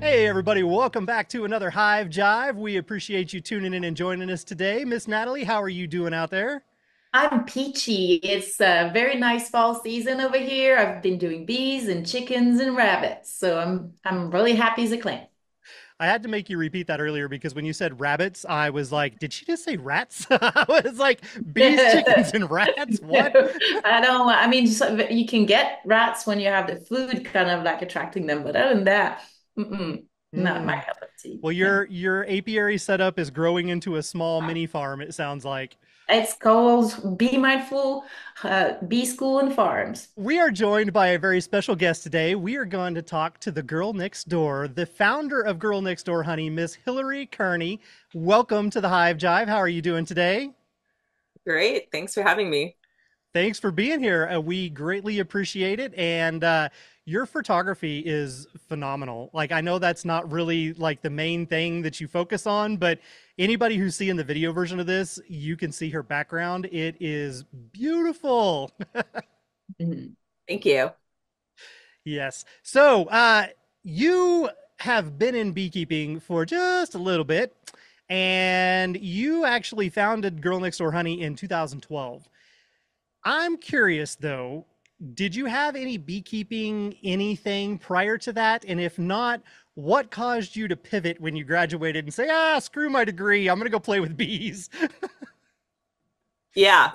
Hey everybody, welcome back to another Hive Jive. We appreciate you tuning in and joining us today. Miss Natalie, how are you doing out there? I'm peachy. It's a very nice fall season over here. I've been doing bees and chickens and rabbits, so I'm really happy as a clam. I had to make you repeat that earlier because when you said rabbits, I was like, did she just say rats? I was like, bees, chickens, and rats? What? No, I don't. I mean, you can get rats when you have the food kind of like attracting them, but other than that, not my Mm. cup of tea. Well, Yeah. your apiary setup is growing into a small mini farm, it sounds like. It's called Be Mindful, Bee School and Farms. We are joined by a very special guest today. We are going to talk to the girl next door, the founder of Girl Next Door Honey, Miss Hilary Kearney. Welcome to the Hive Jive. How are you doing today? Great. Thanks for having me. Thanks for being here. We greatly appreciate it. And your photography is phenomenal. Like, I know that's not really like the main thing that you focus on, but anybody who's seeing the video version of this, you can see her background. It is beautiful. Mhm. Thank you. Yes. So, you have been in beekeeping for just a little bit, and you actually founded Girl Next Door Honey in 2012. I'm curious though, did you have any beekeeping anything prior to that? And if not, what caused you to pivot when you graduated and say, screw my degree, I'm gonna go play with bees? Yeah.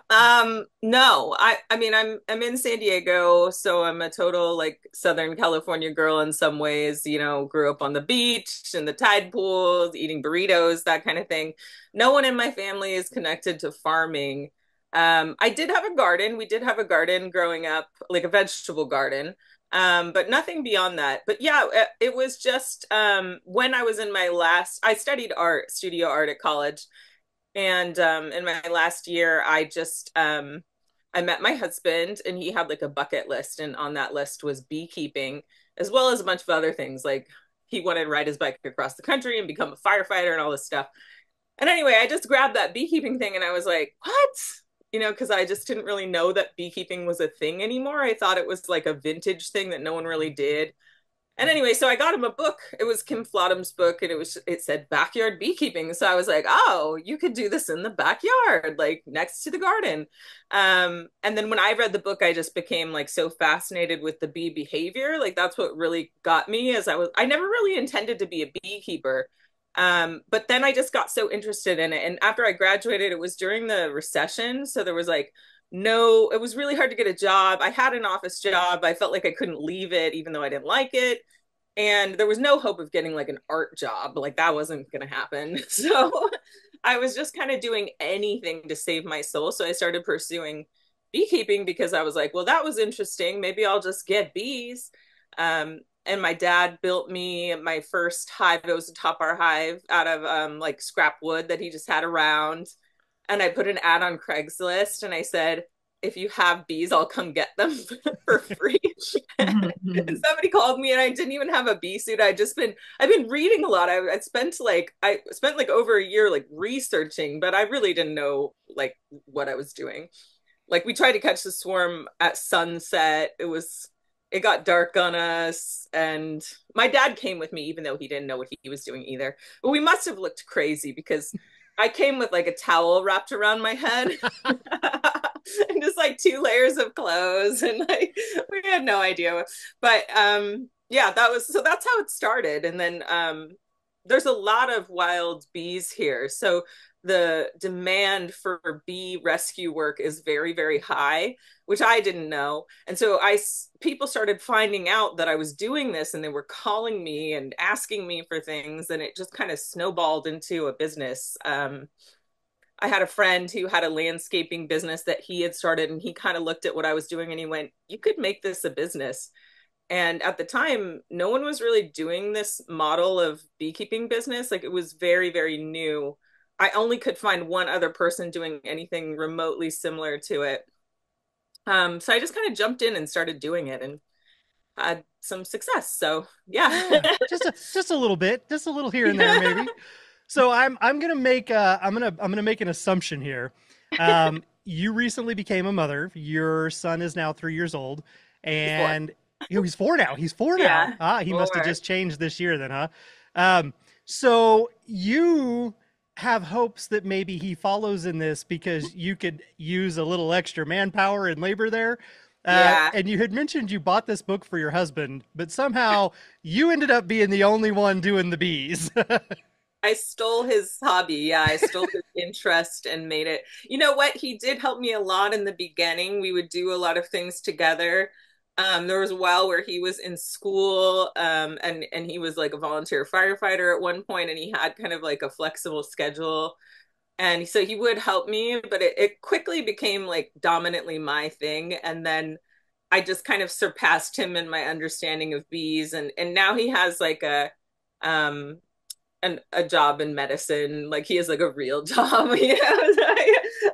No. I mean I'm in San Diego, so I'm a total like Southern California girl in some ways, grew up on the beach and the tide pools, eating burritos, that kind of thing. No one in my family is connected to farming. I did have a garden. We did have a garden growing up, like a vegetable garden. But nothing beyond that. But yeah, it was just when I was in my last, I studied art, studio art at college. And in my last year, I met my husband, and he had like a bucket list, and on that list was beekeeping, as well as a bunch of other things. Like he wanted to ride his bike across the country and become a firefighter and all this stuff. And anyway, I just grabbed that beekeeping thing, and I was like, "What?" Because I just didn't really know that beekeeping was a thing anymore. I thought it was like a vintage thing that no one really did. And anyway, so I got him a book. It was Kim Flodham's book, and it said backyard beekeeping. So I was like, oh, you could do this in the backyard, like next to the garden. And then when I read the book, I just became like so fascinated with the bee behavior. Like that's what really got me as I never really intended to be a beekeeper. But then I just got so interested in it. And after I graduated, it was during the recession. So there was like no, it was really hard to get a job. I had an office job. I felt like I couldn't leave it, even though I didn't like it. And there was no hope of getting like an art job. Like that wasn't going to happen. So I was just kind of doing anything to save my soul. So I started pursuing beekeeping because I was like, well, that was interesting. Maybe I'll just get bees. And my dad built me my first hive. It was a top bar hive out of like scrap wood that he just had around. And I put an ad on Craigslist and I said, if you have bees, I'll come get them for free. And somebody called me and I didn't even have a bee suit. I've been reading a lot. I spent like over a year like researching, but I really didn't know like what I was doing. Like we tried to catch the swarm at sunset. It got dark on us, and my dad came with me even though he didn't know what he was doing either. But we must have looked crazy because I came with like a towel wrapped around my head and just like two layers of clothes, and like we had no idea. But yeah, that's how it started. And then there's a lot of wild bees here. So the demand for bee rescue work is very, very high, which I didn't know. And so people started finding out that I was doing this, and they were calling me and asking me for things, and it just kind of snowballed into a business. I had a friend who had a landscaping business that he had started, and he kind of looked at what I was doing and he went, "You could make this a business." And at the time, no one was really doing this model of beekeeping business. Like it was very, very new. I only could find one other person doing anything remotely similar to it. So I just kind of jumped in and started doing it and had some success. So yeah. Yeah, just a little bit, just a little here and there, maybe. So I'm gonna make I'm gonna make an assumption here. You recently became a mother. Your son is now 3 years old, Before. and Oh, he's four now. He's four now. Yeah, Ah, he must have four. just changed this year then, huh? So you have hopes that maybe he follows in this because you could use a little extra manpower and labor there. Yeah. And you had mentioned you bought this book for your husband, but somehow you ended up being the only one doing the bees. I stole his hobby. Yeah, I stole his interest and made it. You know what? He did help me a lot in the beginning. We would do a lot of things together. There was a while where he was in school, and he was like a volunteer firefighter at one point, and he had kind of like a flexible schedule. And so he would help me, but it quickly became like dominantly my thing. And then I just kind of surpassed him in my understanding of bees. And now he has like um a job in medicine. Like he has like a real job, you know.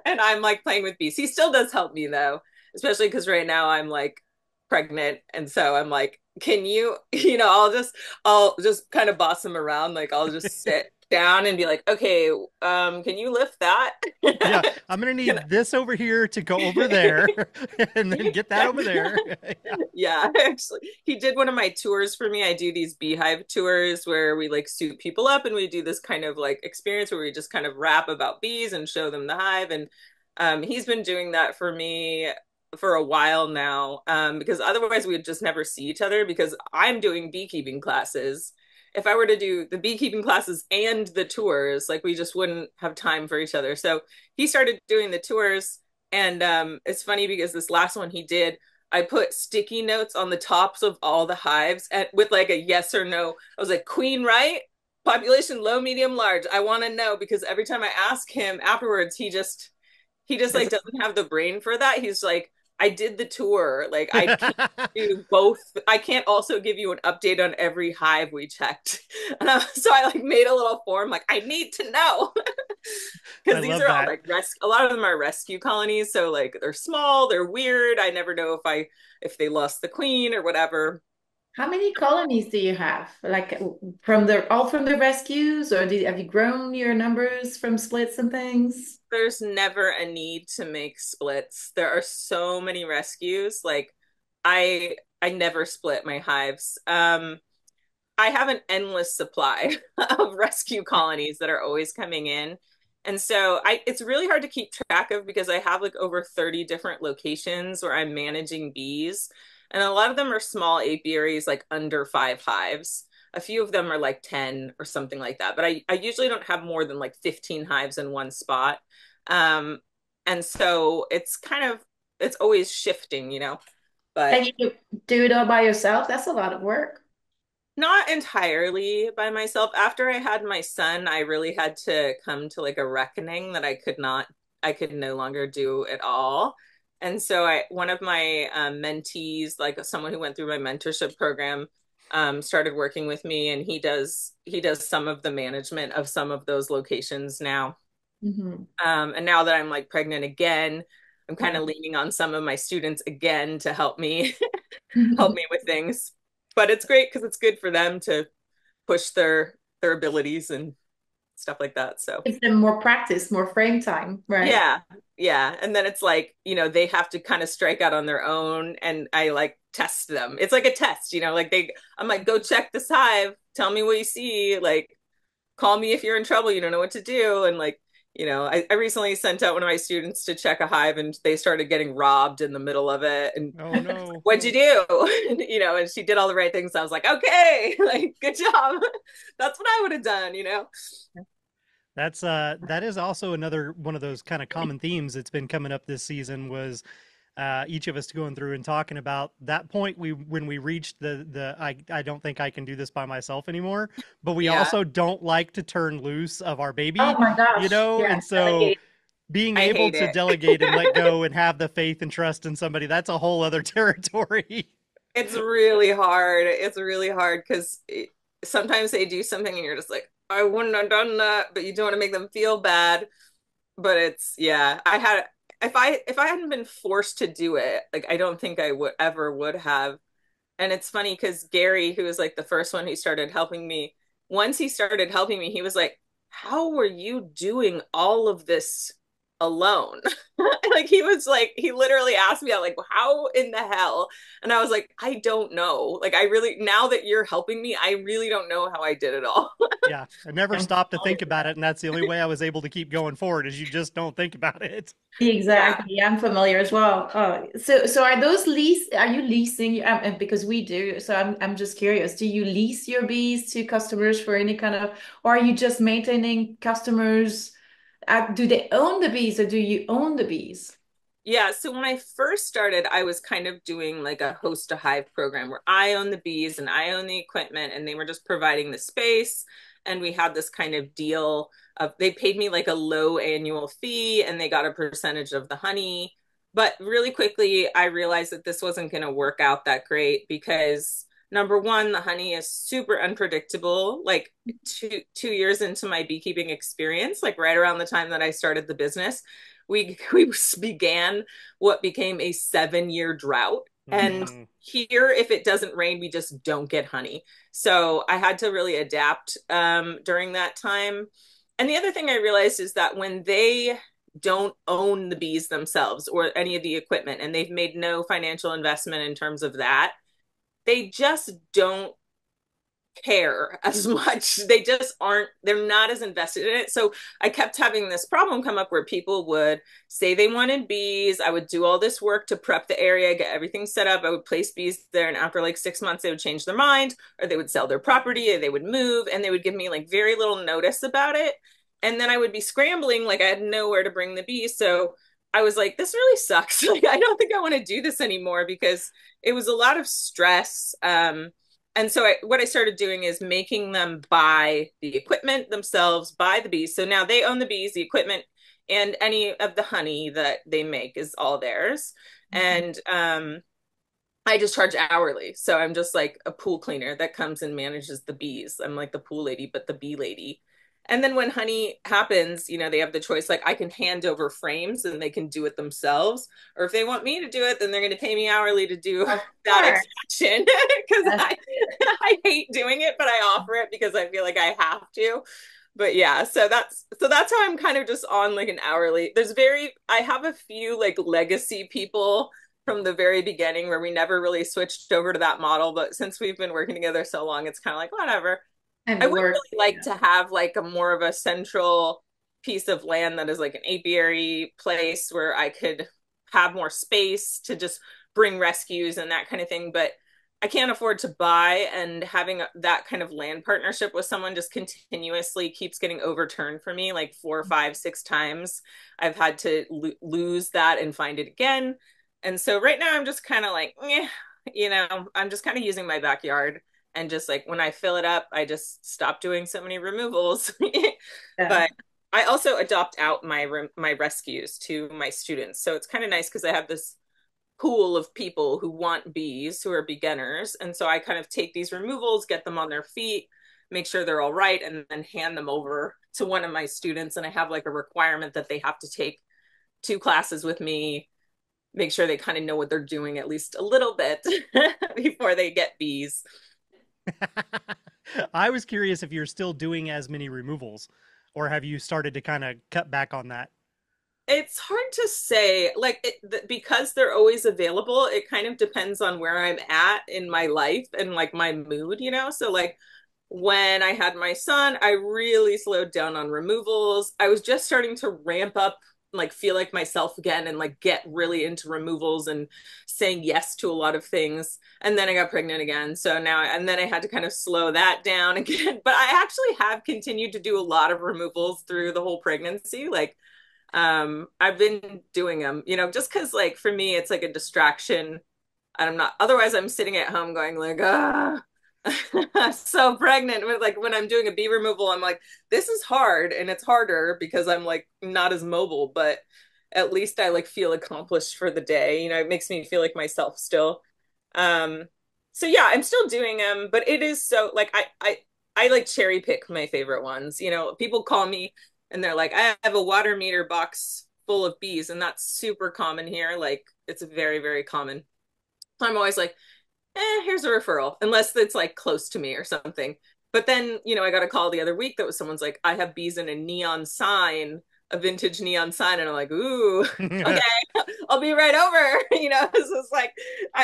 And I'm like playing with bees. He still does help me though, especially because right now I'm like pregnant, and so I'm like, can you, I'll just kind of boss him around. Like I'll just sit down and be like, okay, can you lift that? Yeah, I'm gonna Can need this over here to go over there, and then get that over I- there. Yeah. Yeah, actually, he did one of my tours for me. I do these beehive tours where we like suit people up and we do this kind of like experience where we just kind of rap about bees and show them the hive. And he's been doing that for me for a while now, because otherwise we would just never see each other because I'm doing beekeeping classes. If I were to do the beekeeping classes and the tours, like we just wouldn't have time for each other. So he started doing the tours. And it's funny because this last one he did, I put sticky notes on the tops of all the hives with like a yes or no. I was like, queen, right? Population low, medium, large. I want to know because every time I ask him afterwards, he just like doesn't have the brain for that. He's like, I did the tour. Like I can't do both. I can't also give you an update on every hive we checked. So I like made a little form like I need to know. I Because these love are all that. like a lot of them are rescue colonies, so like they're small, they're weird. I never know if they lost the queen or whatever. How many colonies do you have? Like from the rescues, or have you grown your numbers from splits and things? There's never a need to make splits. There are so many rescues. Like I never split my hives. I have an endless supply of rescue colonies that are always coming in. And so it's really hard to keep track of because I have like over 30 different locations where I'm managing bees. And a lot of them are small apiaries, like under 5 hives. A few of them are like 10 or something like that. But I usually don't have more than like 15 hives in one spot. Um, and so it's always shifting, you know, but And you do it all by yourself? That's a lot of work. not entirely by myself. After I had my son, I really had to come to like a reckoning that I could no longer do it all. And so one of my mentees, like someone who went through my mentorship program, started working with me, and he does some of the management of some of those locations now. Mhm. And now that I'm like pregnant again, I'm kind of leaning on some of my students again to help me help me with things. But it's great because it's good for them to push their abilities and stuff like that. So Gives them more practice, more frame time, right? yeah, yeah. And then it's like, they have to kind of strike out on their own, and I like test them. It's like a test, like I'm like, go check this hive, tell me what you see, like call me if you're in trouble, you don't know what to do. And like, I recently sent out one of my students to check a hive, and they started getting robbed in the middle of it. And Oh no. what'd you do? And, and she did all the right things. So I was like, okay, like, good job. That's what I would have done. That is also another one of those kind of common themes that's been coming up this season was each of us going through and talking about that point when we reached the I don't think I can do this by myself anymore, but we Yeah. also don't like to turn loose of our Oh baby, my gosh. and Yeah, so delegate. being I able hate to it. delegate and let go and have the faith and trust in somebody, that's a whole other territory. It's really hard. It's really hard because sometimes they do something and you're just like, I wouldn't have done that, but you don't want to make them feel bad. But yeah, if I hadn't been forced to do it, like I don't think I would have. And it's funny because Gary, who was like the first one who started helping me, once he started helping me, he was like, how were you doing all of this alone. Like he was like, he literally asked me, like, how in the hell? And I was like, I don't know. Like, I really, now that you're helping me, I really don't know how I did it all. Yeah, I never stopped to think about it, and that's the only way I was able to keep going forward. Is you just don't think about it. Yeah. Exactly. I'm familiar as well. So are those are you leasing, and because we do, so I'm just curious, do you lease your bees to customers for any kind of, or are you just maintaining customers? Do they own the bees or do you own the bees? Yeah, so when I first started, I was kind of doing like a host a hive program where I own the bees and I own the equipment, and they were just providing the space. And we had this kind of deal of they paid me like a low annual fee and they got a percentage of the honey. But really quickly, I realized that this wasn't going to work out that great because number one, the honey is super unpredictable. Like two years into my beekeeping experience, like right around the time that I started the business, we began what became a 7 year drought. And Mm, here, if it doesn't rain, we just don't get honey. So I had to really adapt during that time. And the other thing I realized is that when they don't own the bees themselves or any of the equipment, and they've made no financial investment in terms of that, they just don't care as much. They just aren't, they're not as invested in it. So I kept having this problem come up where people would say they wanted bees. I would do all this work to prep the area, get everything set up. I would place bees there. And after like 6 months, they would change their mind or they would sell their property or they would move and they would give me like very little notice about it. And then I would be scrambling, like I had nowhere to bring the bees. So I was like, this really sucks. Like, I don't think I want to do this anymore because it was a lot of stress. And so what I started doing is making them buy the equipment themselves, buy the bees. So now they own the bees, the equipment, and any of the honey that they make is all theirs. And I just charge hourly. So I'm just like a pool cleaner that comes and manages the bees. I'm like the pool lady, but the bee lady. And then when honey happens, they have the choice like I can hand over frames and they can do it themselves. Or if they want me to do it, then they're going to pay me hourly to do Of that course. extraction because I hate doing it, but I offer it because I feel like I have to. But yeah, so that's how I'm kind of just on like an hourly. I have a few like legacy people from the very beginning where we never really switched over to that model, but since we've been working together so long, it's kind of like whatever. And I it would works. really like to have like a more of a central piece of land that is like an apiary place where I could have more space to just bring rescues and that kind of thing. But I can't afford to buy, and having that kind of land partnership with someone just continuously keeps getting overturned for me like 4, 5, 6 times. I've had to lose that and find it again. And so right now I'm just kind of like, I'm just kind of using my backyard and just like when I fill it up, I just stop doing so many removals. Yeah. But I also adopt out my rescues to my students. So it's kind of nice because I have this pool of people who want bees who are beginners. And so I kind of take these removals, get them on their feet, make sure they're all right, and then hand them over to one of my students. And I have like a requirement that they have to take 2 classes with me, make sure they kind of know what they're doing at least a little bit before they get bees. I was curious if you're still doing as many removals, or have you started to kind of cut back on that? It's hard to say, like, because they're always available, it kind of depends on where I'm at in my life and like my mood. So, like, when I had my son, I really slowed down on removals. I was just starting to ramp up, like, feel like myself again and like get really into removals and saying yes to a lot of things. And then I got pregnant again. So now, and then I had to kind of slow that down again. But I actually have continued to do a lot of removals through the whole pregnancy. Like, I've been doing them, just because like for me it's like a distraction. And I'm not, otherwise I'm sitting at home going like, I'm so pregnant with like when I'm doing a bee removal, I'm like, this is hard and it's harder because I'm like not as mobile, but at least I like feel accomplished for the day. It makes me feel like myself still. Um, so yeah, I'm still doing them, but it is so like I like cherry pick my favorite ones. People call me and they're like, I have a water meter box full of bees, and that's super common here. Like it's very, very common. So I'm always like, here's a referral, unless it's like close to me or something. But then, I got a call the other week that was someone's like, I have bees in a neon sign a vintage neon sign, and I'm like, ooh, okay, I'll be right over. This is like,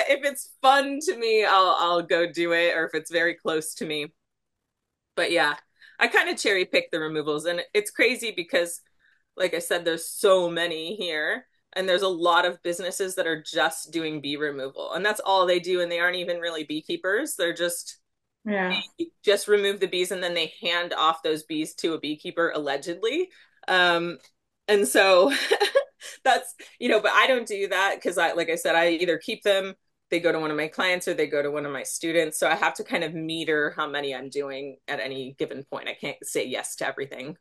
if it's fun to me, I'll go do it, or if it's very close to me. But yeah, I kind of cherry pick the removals, and it's crazy because, like I said, there's so many here, and there's a lot of businesses that are just doing bee removal, and that's all they do, and they aren't even really beekeepers. They're Yeah. just remove the bees and then they hand off those bees to a beekeeper allegedly. Um, and so that's, but I don't do that because like I said, I either keep them, they go to one of my clients, or they go to one of my students. So I have to kind of meter how many I'm doing at any given point. I can't say yes to everything.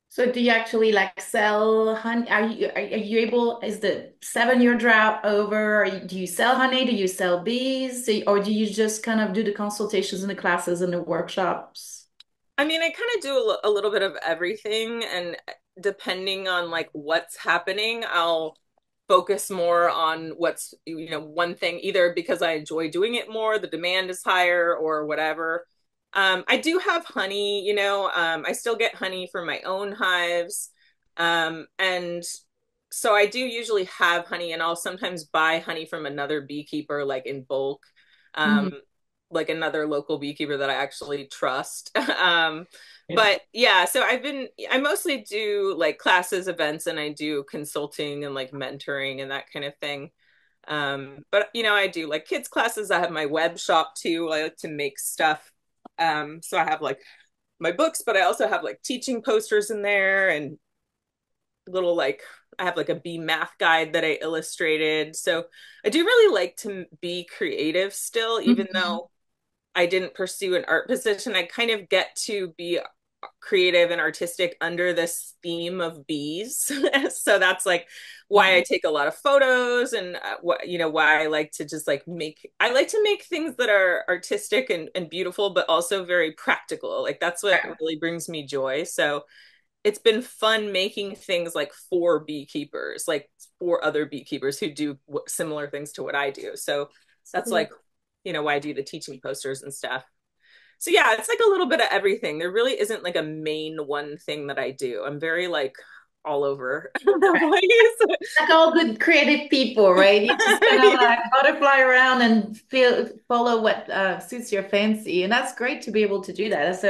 So do you actually like sell honey? Are you able, is the 7 year drought over? Do you sell honey? Do you sell bees? Or do you just kind of do the consultations and the classes and the workshops? I mean, I kind of do a little bit of everything, and depending on like what's happening, I'll focus more on what's, one thing, either because I enjoy doing it more, the demand is higher, or whatever. I do have honey, I still get honey from my own hives. And so I do usually have honey, and I'll sometimes buy honey from another beekeeper, like in bulk. Um, Mhm. like another local beekeeper that I actually trust. Yeah. But yeah, so I mostly do like classes, events, and I do consulting and like mentoring and that kind of thing. But I do like kids classes. I have my web shop too. I like to make stuff. So I have like my books, but I also have like teaching posters in there, and little like I have like a bee math guide that I illustrated. So I do really like to be creative still, even Mhm. though I didn't pursue an art position. I kind of get to be creative and artistic under this theme of bees. So that's like why I Mhm. take a lot of photos, and why I like to just like I like to make things that are artistic and beautiful, but also very practical. Like that's what Yeah. really brings me joy. So it's been fun making things like for beekeepers, like for other beekeepers who do similar things to what I do. So that's like, Cool. why I do the teaching posters and stuff. So yeah, it's like a little bit of everything. There really isn't like a main one thing that I do. I'm very like all over the place. Like all good creative people, right? You just kind of like Yeah. butterfly around and follow what suits your fancy, and that's great to be able to do that.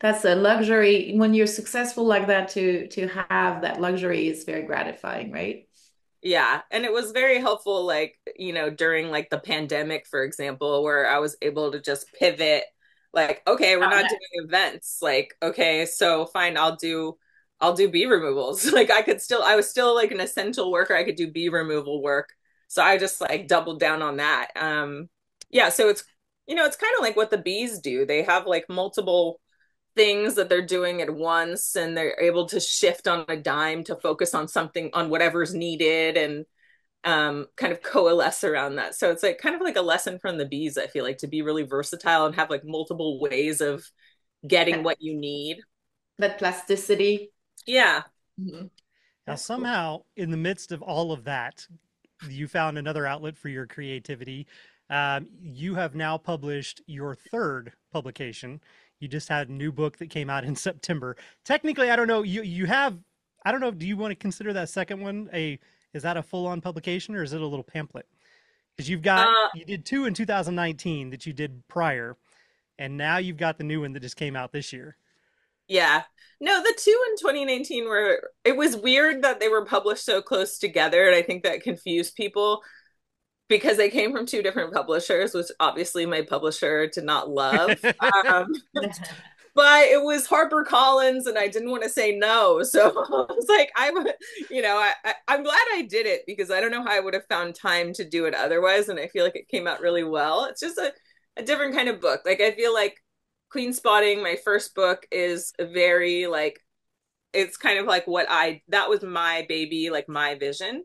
That's a luxury when you're successful like that. To have that luxury is very gratifying, right? Yeah, and it was very helpful, like, during like the pandemic, for example, where I was able to just pivot, like, okay, we're not doing events. Like, okay, so fine, I'll do bee removals. Like I was still like an essential worker. I could do bee removal work. So I just like doubled down on that. Yeah, so it's kind of like what the bees do. They have like multiple things that they're doing at once, and they're able to shift on a dime to focus on something, on whatever's needed, and kind of coalesce around that. So it's like kind of like a lesson from the bees. I feel like, to be really versatile and have like multiple ways of getting That, what you need. that plasticity. Yeah. Mhm. Now, That's cool. somehow, in the midst of all of that, you found another outlet for your creativity. You have now published your third publication. You just had a new book that came out in September. Technically, I don't know. You have, I don't know. Do you want to consider that second one a, is that a full on publication, or is it a little pamphlet? Because Uh, you did two in 2019 that you did prior, and now you've got the new one that just came out this year. yeah. No, the two in 2019 it was weird that they were published so close together. And I think that confused people because they came from two different publishers, which obviously my publisher did not love. Um, but it was HarperCollins, and I didn't want to say no. So I was like, I'm glad I did it, because I don't know how I would have found time to do it otherwise. And I feel like it came out really well. It's just a different kind of book. Like, I feel like Queen Spotting, my first book, is very like, it's kind of like that was my baby, like my vision.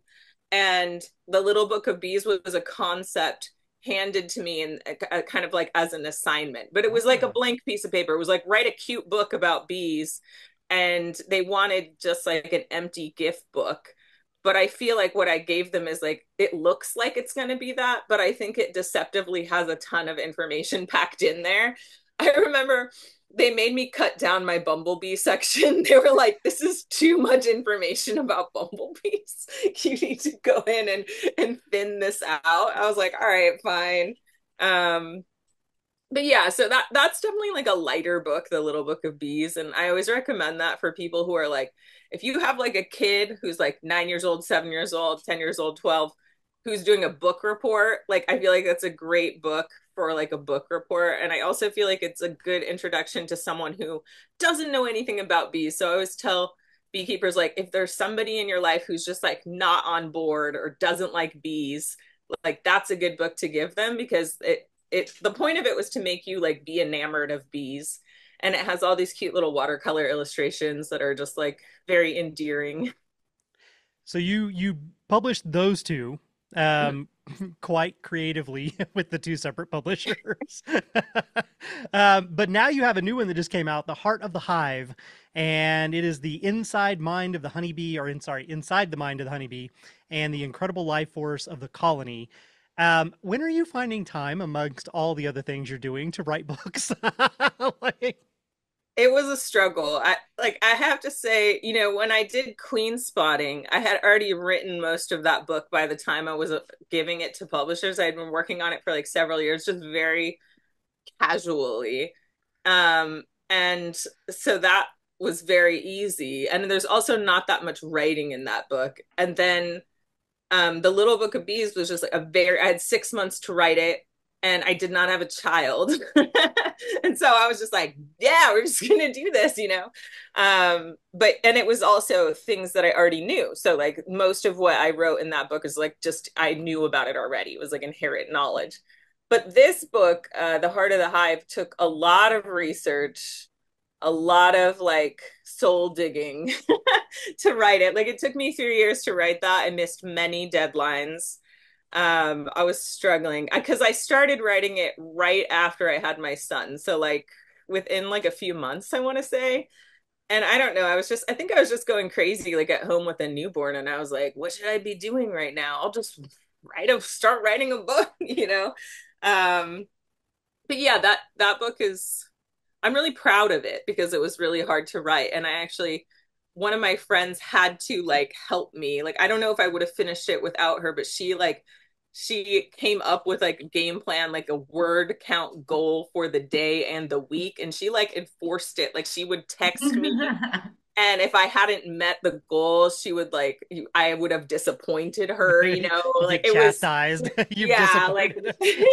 And the Little Book of Bees was a concept handed to me, and kind of like as an assignment, but it was like a Ah. blank piece of paper. It was like, write a cute book about bees, and they wanted just like an empty gift book. But I feel like what I gave them is like, it looks like it's going to be that, but I think it deceptively has a ton of information packed in there. I remember they made me cut down my bumblebee section. They were like, this is too much information about bumblebees. You need to go in and thin this out. I was like, all right, fine. Um, but yeah, so that's definitely like a lighter book, The Little Book of Bees. And I always recommend that for people who are like, if you have like a kid who's like 9 years old, 7 years old, 10 years old, 12, who's doing a book report, like I feel like that's a great book for like a book report. And I also feel like it's a good introduction to someone who doesn't know anything about bees. So I always tell beekeepers, like, if there's somebody in your life who's just like not on board or doesn't like bees, like that's a good book to give them, because the point of it was to make you like be enamored of bees, and it has all these cute little watercolor illustrations that are just like very endearing. So you published those two um, quite creatively with the two separate publishers. But now you have a new one that just came out, The Heart of the Hive, and it is the inside mind of the honeybee, or inside the mind of the honeybee, and the incredible life force of the colony. When are you finding time amongst all the other things you're doing to write books? Like, It was a struggle. I have to say, when I did Queen Spotting, I had already written most of that book by the time I was giving it to publishers. I had been working on it for like several years, just very casually. And so that was very easy. And there's also not that much writing in that book. And then The Little Book of Bees was just like I had 6 months to write it, and I did not have a child. And so I was just like, yeah, we're just gonna do this. And it was also things that I already knew. So like most of what I wrote in that book is like just I knew about it already. It was like inherent knowledge. But this book, The Heart of the Hive, took a lot of research, a lot of like soul digging to write it. Like it took me 3 years to write that. I missed many deadlines. I was struggling because I started writing it right after I had my son. So like within like a few months, I want to say. And I don't know, I think I was just going crazy like at home with a newborn, and I was like, what should I be doing right now? I'll just start writing a book. Um, but yeah, that book is I'm really proud of it because it was really hard to write. And one of my friends had to like help me. Like, I don't know if I would have finished it without her, but she came up with like a game plan, like a word count goal for the day and the week. And she like enforced it. Like, she would text me. And if I hadn't met the goal, she would like, I would have disappointed her, you like get it was, chastised. You've yeah, like disappointed.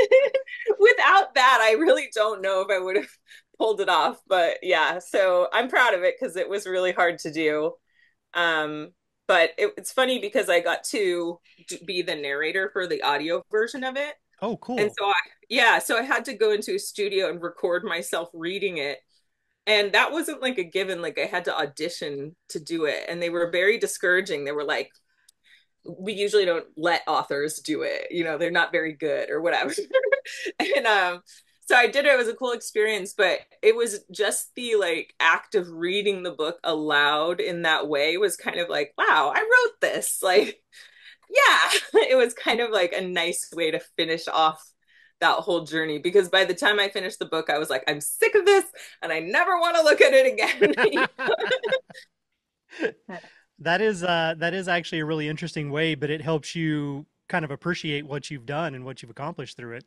without that, I really don't know if I would have pulled it off. But yeah, so I'm proud of it because it was really hard to do. Um, but it's funny because I got to be the narrator for the audio version of it. Oh, And cool. so I had to go into a studio and record myself reading it. And that wasn't like a given, like I had to audition to do it. And they were very discouraging. They were like, we usually don't let authors do it. They're not very good or whatever. And so I did it. It was a cool experience, but it was just the like act of reading the book aloud in that way was kind of like, wow, I wrote this. Like, yeah, it was kind of like a nice way to finish off that whole journey, because by the time I finished the book, I was like, I'm sick of this and I never want to look at it again. That is actually a really interesting way, but it helps you kind of appreciate what you've done and what you've accomplished through it.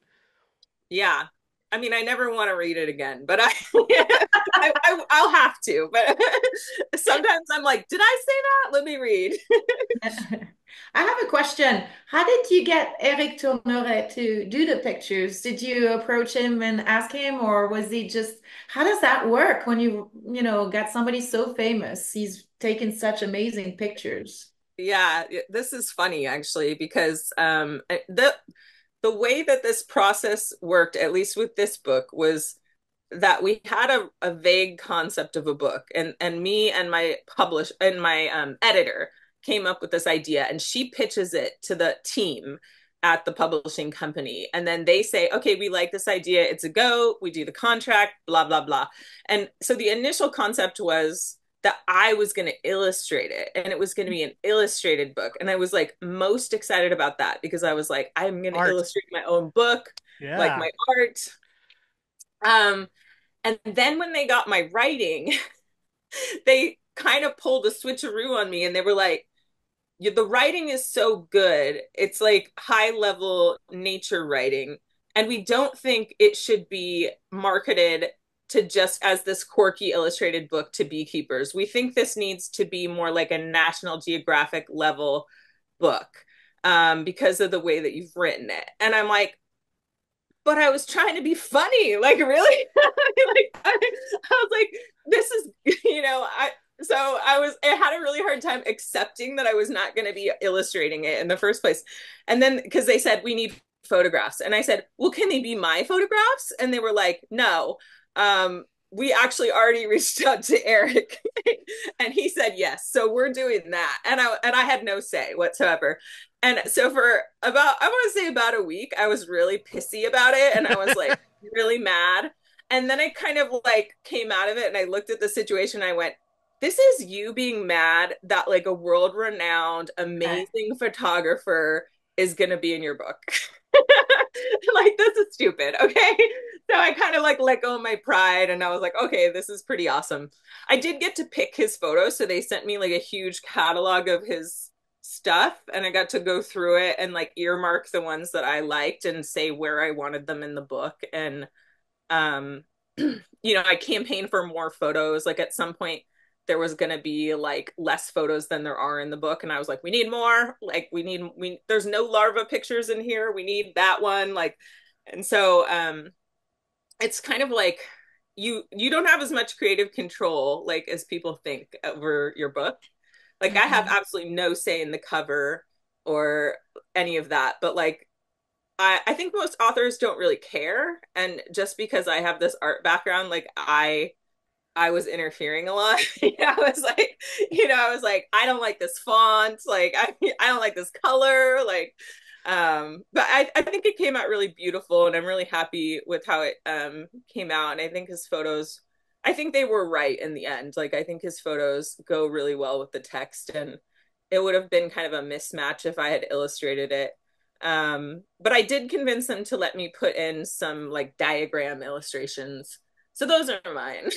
Yeah. I mean, I never want to read it again, but I'll have to. But sometimes I'm like, did I say that? Let me read. I have a question. How did you get Eric Tourneret to do the pictures? Did you approach him and ask him, or was he just, how does that work when got somebody so famous? He's taken such amazing pictures. Yeah, this is funny actually, because the way that this process worked, at least with this book, was that we had a vague concept of a book, and me and my editor came up with this idea, and she pitches it to the team at the publishing company, and then they say, okay, we like this idea, it's a go, we do the contract, blah blah blah. And so the initial concept was that I was going to illustrate it, and it was going to be an illustrated book, and I was like most excited about that because I was like, I'm going to Art. illustrate my own book, like Yeah. my art. um And then when they got my writing, they kind of pulled a switcheroo on me and they were like, the writing is so good. It's like high level nature writing. And we don't think it should be marketed to just as this quirky illustrated book to beekeepers. We think this needs to be more like a National Geographic level book because of the way that you've written it. And I'm like, but I was trying to be funny. Like, really? I was like, this is, so I had a really hard time accepting that I was not going to be illustrating it in the first place. And then, because they said, we need photographs. And I said, well, can they be my photographs? And they were like, no. We actually already reached out to Eric and he said yes. So we're doing that. And I had no say whatsoever. And so for about, I want to say about a week, I was really pissy about it and I was like really mad. And then I kind of like came out of it and I looked at the situation and I went, this is you being mad that like a world renowned, amazing photographer is going to be in your book. Like, this is stupid. Okay. So I kind of like let go of my pride and I was like, okay, this is pretty awesome. I did get to pick his photos. So they sent me like a huge catalog of his stuff and I got to go through it and like earmark the ones that I liked and say where I wanted them in the book. And, um, I campaigned for more photos. Like at some point, there was going to be like less photos than there are in the book and I was like, we need more, like there's no larva pictures in here, we need that one, like. And so it's kind of like you don't have as much creative control like as people think over your book. Like I have absolutely no say in the cover or any of that, but like I think most authors don't really care, and just because I have this art background, like I was interfering a lot. I was like, I don't like this font. Like, I don't like this color. Like, but I think it came out really beautiful and I'm really happy with how it came out. And I think his photos, I think they were right in the end. Like, I think his photos go really well with the text and it would have been kind of a mismatch if I had illustrated it. But I did convince them to let me put in some like diagram illustrations. So those are mine.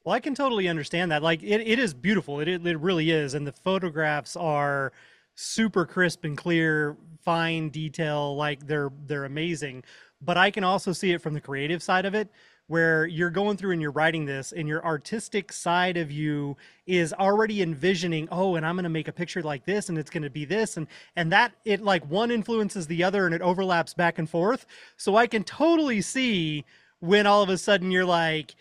Well, I can totally understand that. Like it is beautiful. It really is. And the photographs are super crisp and clear, fine detail, like they're amazing. But I can also see it from the creative side of it, where you're going through and you're writing this and your artistic side of you is already envisioning, oh, and I'm going to make a picture like this and it's going to be this and that it like one influences the other and it overlaps back and forth. So I can totally see when all of a sudden you're like,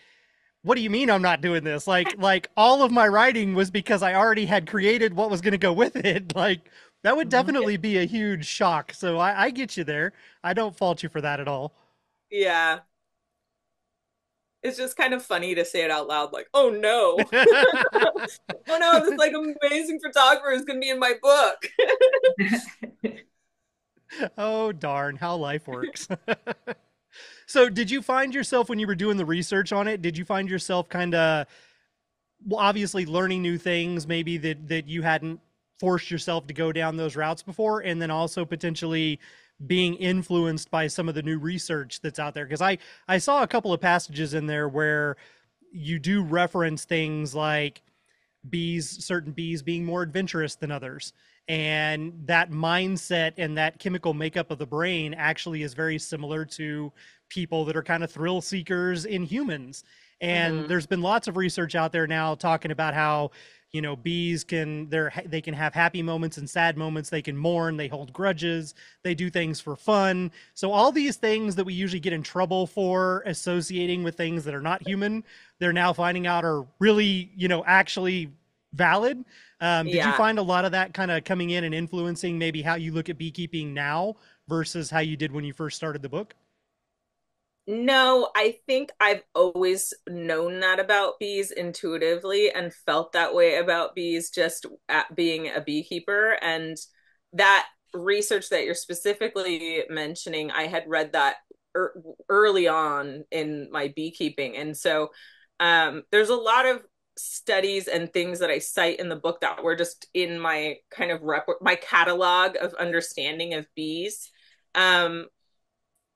what do you mean I'm not doing this? Like all of my writing was because I already had created what was going to go with it. Like that would definitely be a huge shock. So I get you there. I don't fault you for that at all. Yeah. It's just kind of funny to say it out loud, like, oh no. Oh no, this like amazing photographer is gonna be in my book. Oh, darn, how life works. So did you find yourself when you were doing the research on it, did you find yourself kind of, well, obviously learning new things, maybe that you hadn't forced yourself to go down those routes before, and then also potentially being influenced by some of the new research that's out there? Because I saw a couple of passages in there where you do reference things like certain bees being more adventurous than others. And that mindset and that chemical makeup of the brain actually is very similar to people that are kind of thrill seekers in humans. And there's been lots of research out there now talking about how, bees they can have happy moments and sad moments. They can mourn, they hold grudges, they do things for fun. So all these things that we usually get in trouble for associating with things that are not human, they're now finding out are really, actually valid. Did you Yeah. find a lot of that kind of coming in and influencing maybe how you look at beekeeping now versus how you did when you first started the book? No, I think I've always known that about bees intuitively and felt that way about bees just at being a beekeeper. And that research that you're specifically mentioning, I had read that early on in my beekeeping. And so there's a lot of studies and things that I cite in the book that were just in my kind of my catalog of understanding of bees. Um,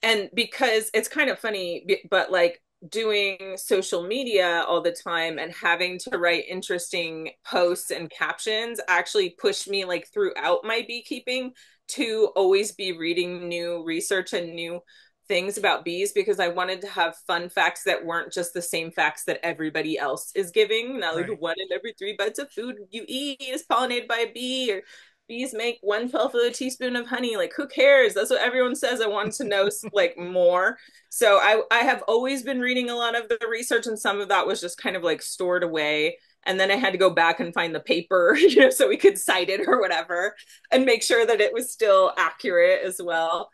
and because it's kind of funny, but like doing social media all the time and having to write interesting posts and captions actually pushed me like throughout my beekeeping to always be reading new research and new things about bees because I wanted to have fun facts that weren't just the same facts that everybody else is giving. Now, like Right. one in every 3 bites of food you eat is pollinated by a bee, or bees make 1/12 of a teaspoon of honey. Like, who cares? That's what everyone says. I wanted to know like more. So I have always been reading a lot of the research, and some of that was just kind of like stored away. And then I had to go back and find the paper, so we could cite it or whatever, and make sure that it was still accurate as well.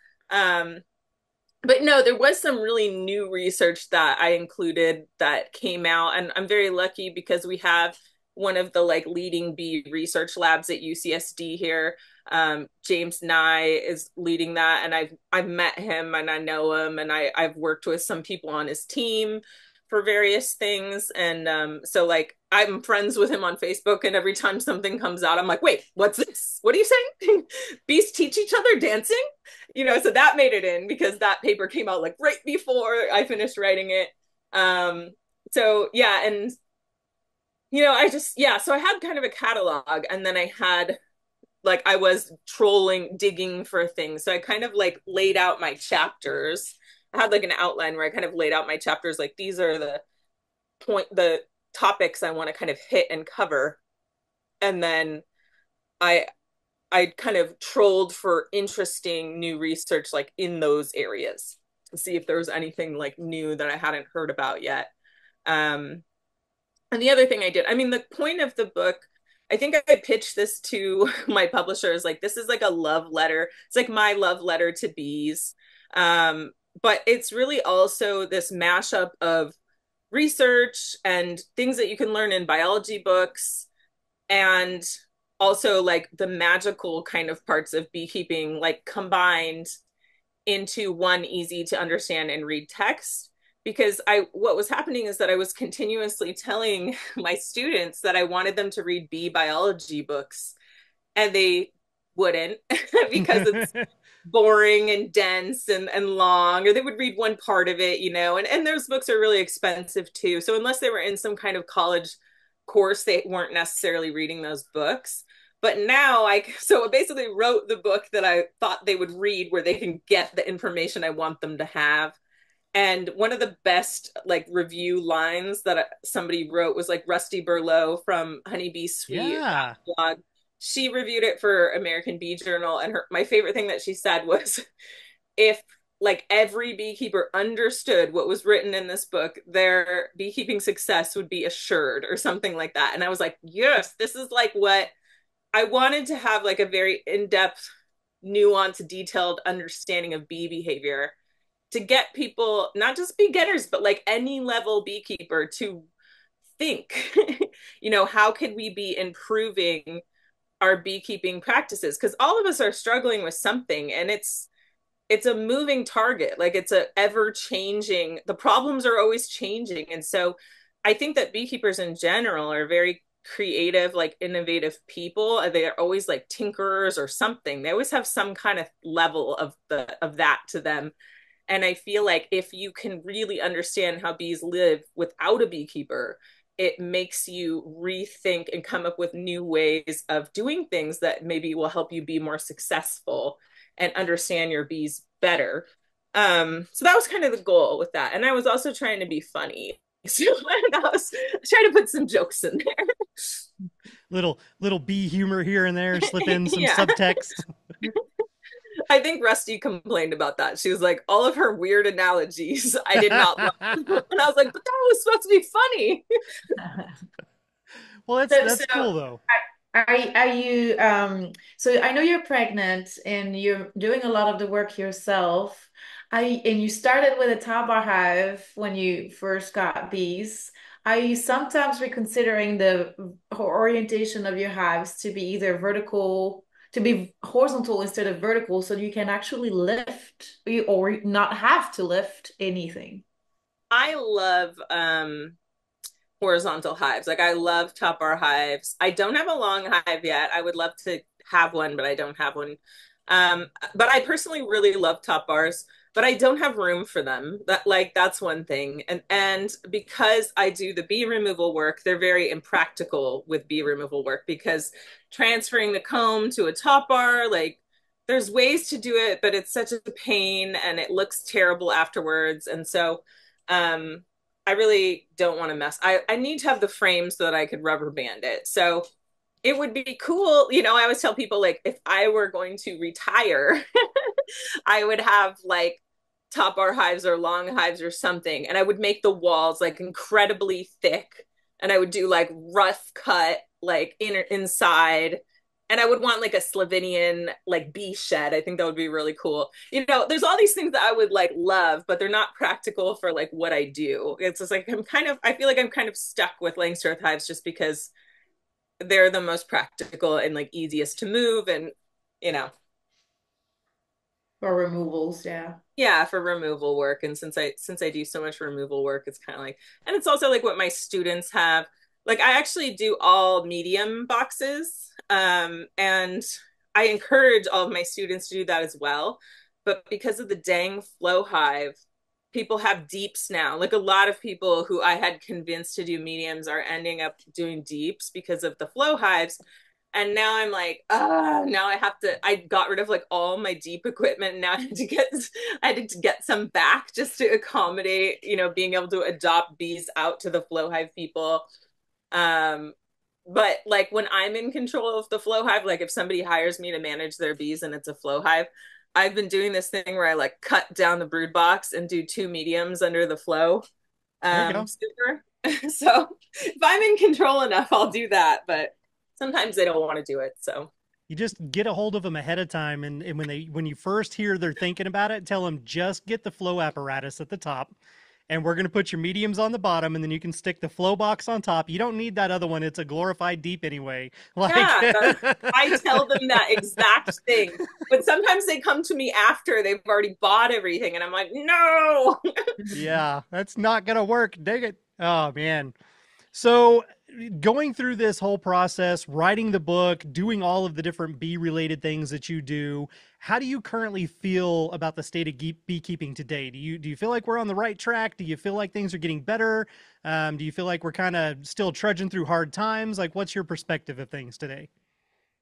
But no, there was some really new research that I included that came out, and I'm very lucky because we have one of the like leading bee research labs at UCSD here. James Nye is leading that, and I've met him and I know him, and I've worked with some people on his team for various things, and so like I'm friends with him on Facebook, and every time something comes out, I'm like, wait, what's this? What are you saying? Bees teach each other dancing? So that made it in because that paper came out like right before I finished writing it. Um, so yeah, and I just yeah, so I had kind of a catalog, and then I had like I was trolling, digging for things. So I kind of like laid out my chapters. I had like an outline where I kind of laid out my chapters like these are the topics I want to kind of hit and cover. And then I I kind of trolled for interesting new research like in those areas to see if there was anything like new that I hadn't heard about yet. Um, and the other thing I did, I mean, the point of the book, I think I pitched this to my publishers like this is like a love letter. It's like my love letter to bees. Um, but it's really also this mashup of research and things that you can learn in biology books and also like the magical kind of parts of beekeeping like combined into one easy to understand and read text because I what was happening is that I was continuously telling my students that I wanted them to read bee biology books and they wouldn't because it's boring and dense and long, or they would read one part of it, and those books are really expensive too. So unless they were in some kind of college course, they weren't necessarily reading those books. But now I basically wrote the book that I thought they would read where they can get the information I want them to have. And one of the best like review lines that somebody wrote was like Rusty Burlow from Honeybee Sweet Yeah. blog. She reviewed it for American Bee Journal, and my favorite thing that she said was, if like every beekeeper understood what was written in this book, their beekeeping success would be assured, or something like that. And I was like, yes, this is like what I wanted to have, like a very in-depth, nuanced, detailed understanding of bee behavior to get people, not just beginners, but like any level beekeeper to think, how could we be improving our beekeeping practices? Because all of us are struggling with something, and it's a moving target. Like it's a ever changing, the problems are always changing. And so I think that beekeepers in general are very creative, like innovative people. They are always like tinkerers or something. They always have some kind of level of that to them. And I feel like if you can really understand how bees live without a beekeeper, it makes you rethink and come up with new ways of doing things that maybe will help you be more successful and understand your bees better. So that was kind of the goal with that. And I was also trying to be funny. So I was trying to put some jokes in there. Little bee humor here and there, slip in some Yeah. subtext. I think Rusty complained about that. She was like, all of her weird analogies, I did not love. And I was like, but that was supposed to be funny. Well, So, that's so cool though. are you so I know you're pregnant and you're doing a lot of the work yourself. And you started with a Tabar hive when you first got bees. Are you sometimes reconsidering the orientation of your hives to be either vertical, to be horizontal instead of vertical, so you can actually lift or not have to lift anything? I love horizontal hives. Like I love top bar hives. I don't have a long hive yet. I would love to have one, but I don't have one. But I personally really love top bars. but I don't have room for them. That's one thing. And because I do the bee removal work, they're very impractical with bee removal work because transferring the comb to a top bar, like there's ways to do it, but it's such a pain and it looks terrible afterwards. And so I really don't want to mess. I need to have the frame so that I could rubber band it. So it would be cool. I always tell people like if I were going to retire, I would have like top bar hives or long hives or something, and I would make the walls like incredibly thick, and I would do like rough cut like inside, and I would want like a Slovenian like bee shed. I think that would be really cool. There's all these things that I would like love, but they're not practical for like what I do. It's just like I feel like I'm kind of stuck with Langstroth hives just because they're the most practical and like easiest to move and you know Or removals, yeah. yeah, for removal work. And since I do so much removal work, it's kind of like, and it's also like what my students have. Like I actually do all medium boxes, and I encourage all of my students to do that as well. But because of the dang flow hive, people have deeps now. Like a lot of people who I had convinced to do mediums are ending up doing deeps because of the flow hives. And now I'm like, now I got rid of like all my deep equipment. And now I had to get some back just to accommodate, being able to adopt bees out to the flow hive people. Um, but like when I'm in control of the flow hive, like if somebody hires me to manage their bees and it's a flow hive, I've been doing this thing where I like cut down the brood box and do two mediums under the flow There you go. super. So if I'm in control enough, I'll do that. But sometimes they don't want to do it. So You just get a hold of them ahead of time, and when you first hear they're thinking about it, tell them just get the flow apparatus at the top, and we're going to put your mediums on the bottom, and then you can stick the flow box on top. You don't need that other one; it's a glorified deep anyway. Like, yeah, I tell them that exact thing. But sometimes they come to me after they've already bought everything, and I'm like, no. yeah, that's not going to work. Dig it. Oh man. So, going through this whole process, writing the book, doing all of the different bee related things that you do, how do you currently feel about the state of beekeeping today? Do you feel like we're on the right track? Do you feel like things are getting better? Do you feel like we're kind of still trudging through hard times? Like, what's your perspective of things today?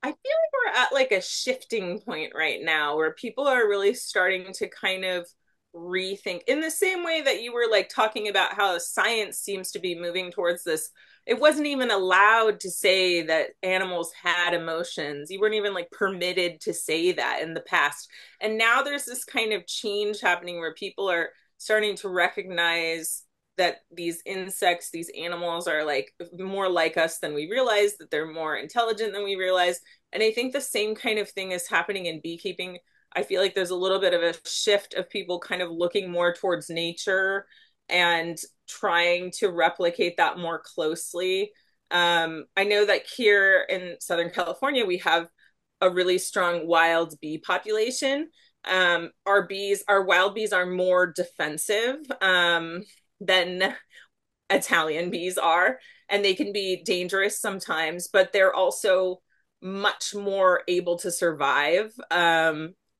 I feel like we're at like a shifting point right now where people are really starting to kind of rethink in the same way that you were like talking about how science seems to be moving towards this. It wasn't even allowed to say that animals had emotions. You weren't even like permitted to say that in the past. And now there's this kind of change happening where people are starting to recognize that these insects, these animals are like more like us than we realize, that they're more intelligent than we realize. And I think the same kind of thing is happening in beekeeping. I feel like there's a little bit of a shift of people kind of looking more towards nature and trying to replicate that more closely. I know that here in Southern California, we have a really strong wild bee population. Our wild bees are more defensive than Italian bees are, and they can be dangerous sometimes, but they're also much more able to survive.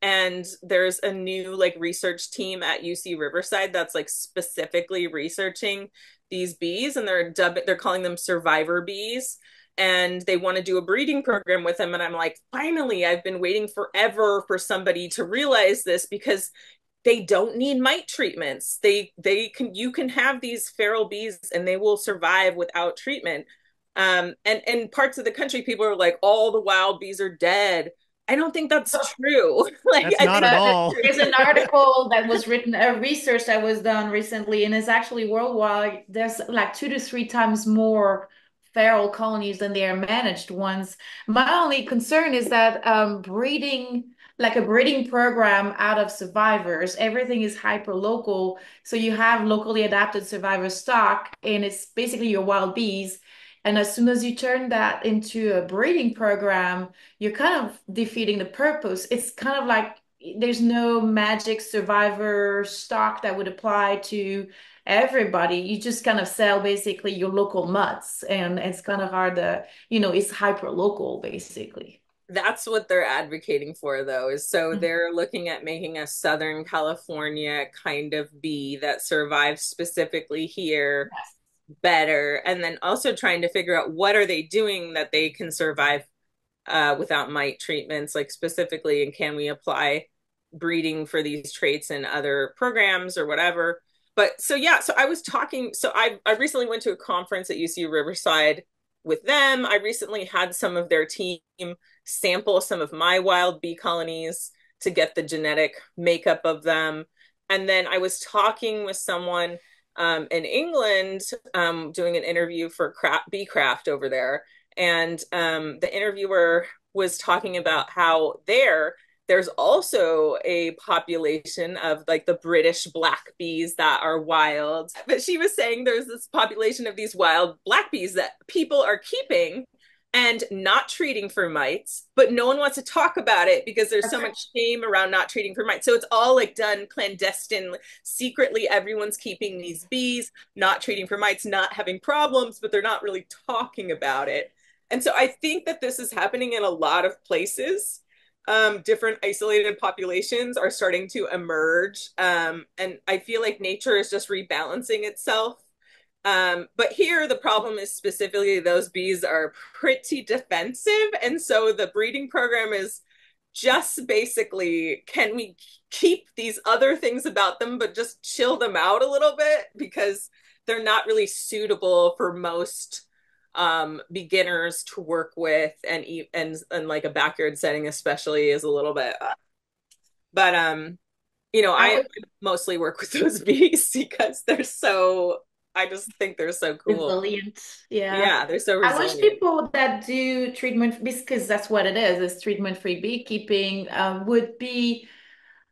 And there's a new like research team at UC Riverside that's like specifically researching these bees, and they're calling them survivor bees. And they want to do a breeding program with them. And I'm like, finally, I've been waiting forever for somebody to realize this because they don't need mite treatments. You can have these feral bees and they will survive without treatment. And in parts of the country, people are like, all the wild bees are dead. I don't think that's true. Like, That's I not think at Uh, all. there's an article that was written, a research that was done recently, and it's actually worldwide. There's like 2 to 3 times more feral colonies than there are managed ones. My only concern is that breeding, like a breeding program out of survivors, everything is hyper local. So you have locally adapted survivor stock, and it's basically your wild bees. And as soon as you turn that into a breeding program, you're kind of defeating the purpose. It's kind of like there's no magic survivor stock that would apply to everybody. You just kind of sell basically your local mutts, and it's kind of hard to, it's hyper local basically. That's what they're advocating for, though, is so Mhm. they're looking at making a Southern California kind of bee that survives specifically here Yes. better, and then also trying to figure out what are they doing that they can survive without mite treatments, like specifically, and can we apply breeding for these traits in other programs or whatever. But so yeah, so I was talking. So I recently went to a conference at UC Riverside with them. I recently had some of their team sample some of my wild bee colonies to get the genetic makeup of them. And then I was talking with someone in England, doing an interview for Bee Craft over there. And the interviewer was talking about how there's also a population of like the British black bees that are wild. But she was saying there's this population of these wild black bees that people are keeping and not treating for mites, but no one wants to talk about it because there's so That's right. much shame around not treating for mites. So it's all like done clandestine, secretly. Everyone's keeping these bees, not treating for mites, not having problems, but they're not really talking about it. And so I think that this is happening in a lot of places. Different isolated populations are starting to emerge. And I feel like nature is just rebalancing itself. But here, the problem is specifically those bees are pretty defensive. And so the breeding program is just basically, can we keep these other things about them, but just chill them out a little bit because they're not really suitable for most beginners to work with, and like a backyard setting especially is a little bit but I I was mostly work with those bees because they're so, I just think they're so cool. resilient. Yeah. Yeah, they're so I wish resilient. people that do treatment, because that's what it is treatment-free beekeeping, would be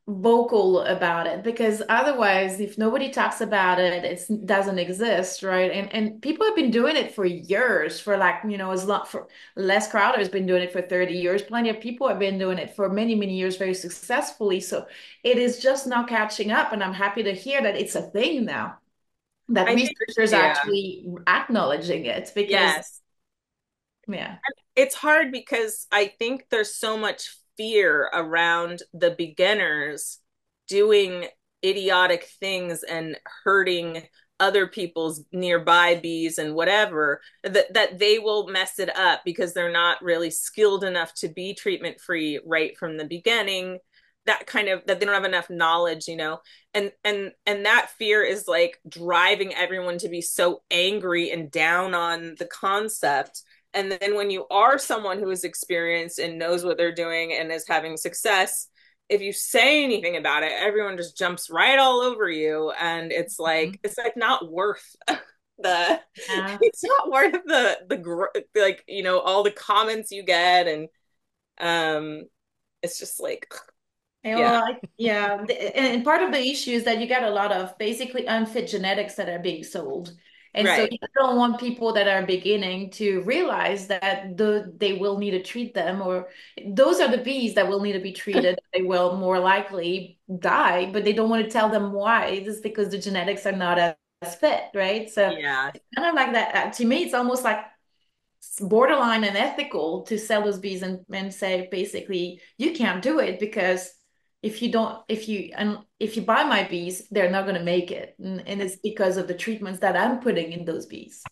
vocal about it, because otherwise, if nobody talks about it, it doesn't exist, right? And people have been doing it for years, for like, as long for Les Crowder has been doing it for 30 years. Plenty of people have been doing it for many, many years very successfully. So it is just now catching up, and I'm happy to hear that it's a thing now, that I think, researchers are yeah, actually acknowledging it, because yes. yeah. It's hard because I think there's so much fear around the beginners doing idiotic things and hurting other people's nearby bees and whatever, that they will mess it up because they're not really skilled enough to be treatment free right from the beginning, that kind of, that they don't have enough knowledge, and that fear is like driving everyone to be so angry and down on the concept. And then when you are someone who is experienced and knows what they're doing and is having success, if you say anything about it, everyone just jumps right all over you. And Mhm. it's like not worth the, Yeah. it's not worth like, all the comments you get. And it's just like, Yeah, yeah, well, yeah, and part of the issue is that you got a lot of basically unfit genetics that are being sold. And so right. you don't want people that are beginning to realize that they will need to treat them, or those are the bees that will need to be treated. They will more likely die, but they don't want to tell them why. It's because the genetics are not as fit, right? So Yeah. it's kind of like that. To me, it's almost like borderline unethical to sell those bees, and say basically you can't do it, because if you buy my bees, they're not going to make it, and it's because of the treatments that I'm putting in those bees.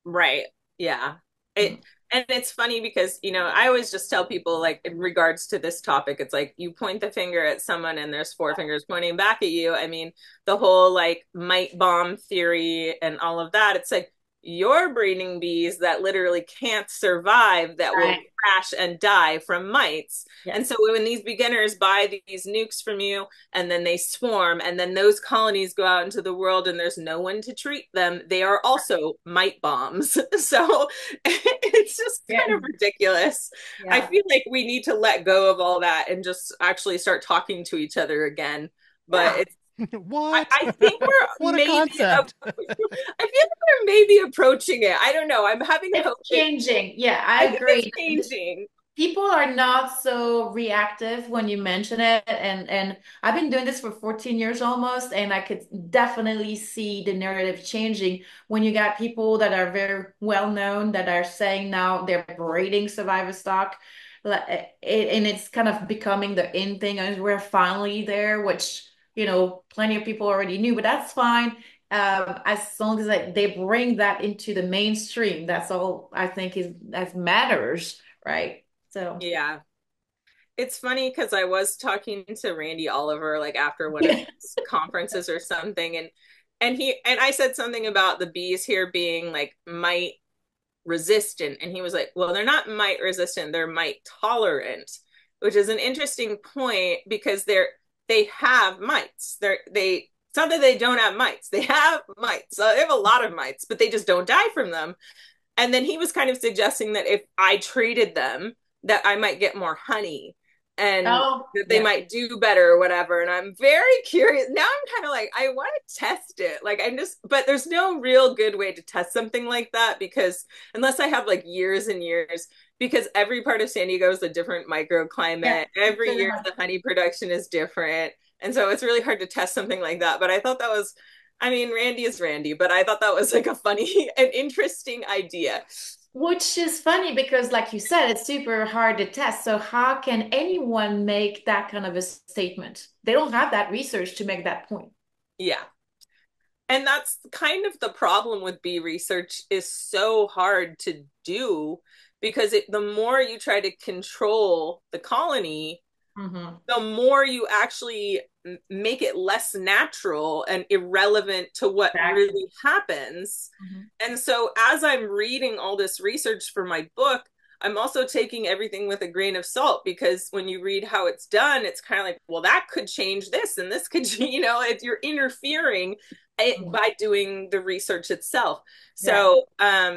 Right. Yeah. Mm. And it's funny because, I always just tell people, like, in regards to this topic, it's like you point the finger at someone and there's four fingers pointing back at you. I mean, the whole like mite bomb theory and all of that, it's like you're breeding bees that literally can't survive, that will Right. crash and die from mites. And Yes. so when these beginners buy these nukes from you, and then they swarm, and then those colonies go out into the world and there's no one to treat them, they are also mite bombs. So it's just Yeah. kind of ridiculous. I Yeah. feel like we need to let go of all that and just actually start talking to each other again. But Yeah. it's, What? I think we're What a maybe concept. I feel like we're maybe approaching it. I don't know. I'm having It's hope that, changing. Yeah, I I think it's agree. changing. People are not so reactive when you mention it, and I've been doing this for 14 years almost, and I could definitely see the narrative changing when you got people that are very well known that are saying now they're breeding survivor stock. and it's kind of becoming the in thing, and we're finally there, which, plenty of people already knew, but that's fine. As long as they bring that into the mainstream, that's all I think is that matters, right? So Yeah. It's funny because I was talking to Randy Oliver like after one of his conferences or something, and I said something about the bees here being like mite resistant, and he was like, "Well, they're not mite resistant; they're mite tolerant," which is an interesting point because they have mites. It's not that they don't have mites; they have mites. So they have a lot of mites, but they just don't die from them. And then he was kind of suggesting that if I treated them, that I might get more honey and oh that they yeah. might do better or whatever. And I'm very curious. Now I'm kind of like, I want to test it. Like but there's no real good way to test something like that because unless I have like years and years, because every part of San Diego is a different Yeah, microclimate. Every pretty year much. the honey production is different. And so it's really hard to test something like that. But I thought that was, I mean, Randy is Randy, but I thought that was like a funny and interesting idea. Which is funny because, like you said, it's super hard to test. So how can anyone make that kind of a statement? They don't have that research to make that point. Yeah. And that's kind of the problem with bee research is so hard to do because the more you try to control the colony, Mm-hmm. the more you actually make it less natural and irrelevant to what Exactly. really happens. Mhm. And so, as I'm reading all this research for my book, I'm also taking everything with a grain of salt because when you read how it's done, it's kind of like, well, that could change this and this could, if you're interfering Mhm. by doing the research itself. Yeah. So,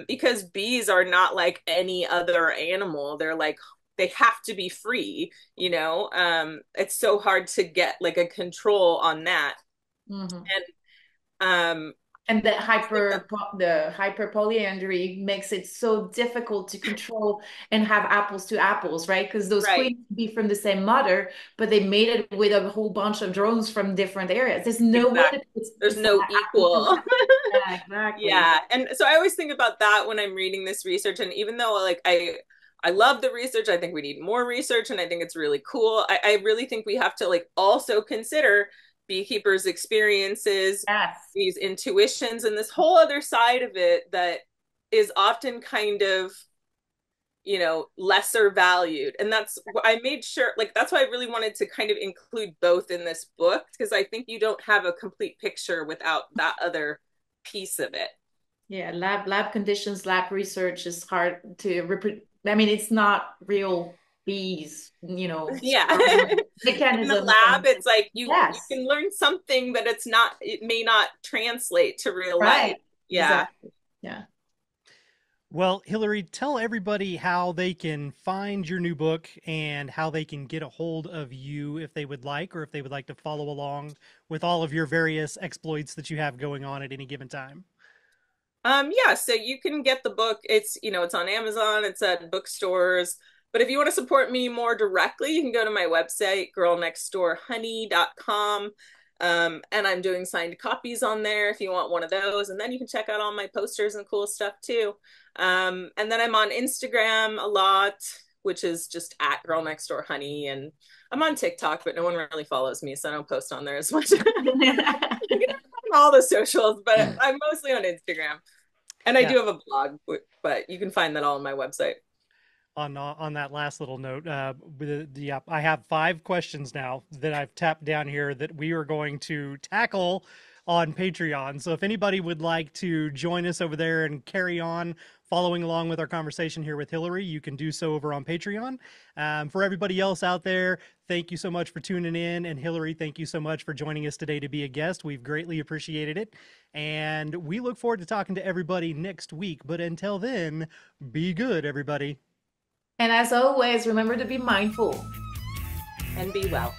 because bees are not like any other animal, they're like, they have to be free. It's so hard to get like a control on that. Mhm. And And I think that the hyper polyandry makes it so difficult to control and have apples to apples, right? Because those right, queens be from the same mother, but they made it with a whole bunch of drones from different areas. There's no way exactly. that There's it's no apples to equal. apples. Yeah, exactly. Yeah. And so I always think about that when I'm reading this research. And even though like I love the research, I think we need more research and I think it's really cool. I really think we have to like also consider beekeepers' experiences, Yes. these intuitions, and this whole other side of it that is often kind of lesser valued. And that's I made sure, like, that's why I really wanted to kind of include both in this book because I think you don't have a complete picture without that other piece of it. Yeah, lab conditions, lab research is hard to I mean, it's not real bees, Yeah. In the mechanisms lab and it's like you yes, can learn something but it may not translate to real life. right. Yeah. Exactly. Yeah. Well, Hilary, tell everybody how they can find your new book and how they can get a hold of you if they would like, or if they would like to follow along with all of your various exploits that you have going on at any given time. Yeah, so you can get the book. It's on Amazon, it's at bookstores. But if you want to support me more directly, you can go to my website, girlnextdoorhoney.com. And I'm doing signed copies on there if you want one of those. And then you can check out all my posters and cool stuff too. And then I'm on Instagram a lot, which is just at girlnextdoorhoney. And I'm on TikTok, but no one really follows me, so I don't post on there as much. All the socials, but I'm mostly on Instagram. And I Yeah. do have a blog, but you can find that all on my website. On that last little note, I have 5 questions now that I've tapped down here that we are going to tackle on Patreon. So if anybody would like to join us over there and carry on following along with our conversation here with Hilary, you can do so over on Patreon. For everybody else out there, thank you so much for tuning in. And Hilary, thank you so much for joining us today to be a guest. We've greatly appreciated it. And we look forward to talking to everybody next week. But until then, be good, everybody. And as always, remember to be mindful. And be well.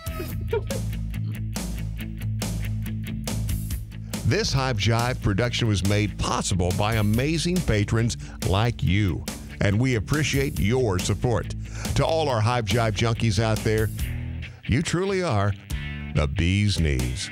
This Hive Jive production was made possible by amazing patrons like you, and we appreciate your support. To all our Hive Jive junkies out there, you truly are the bee's knees.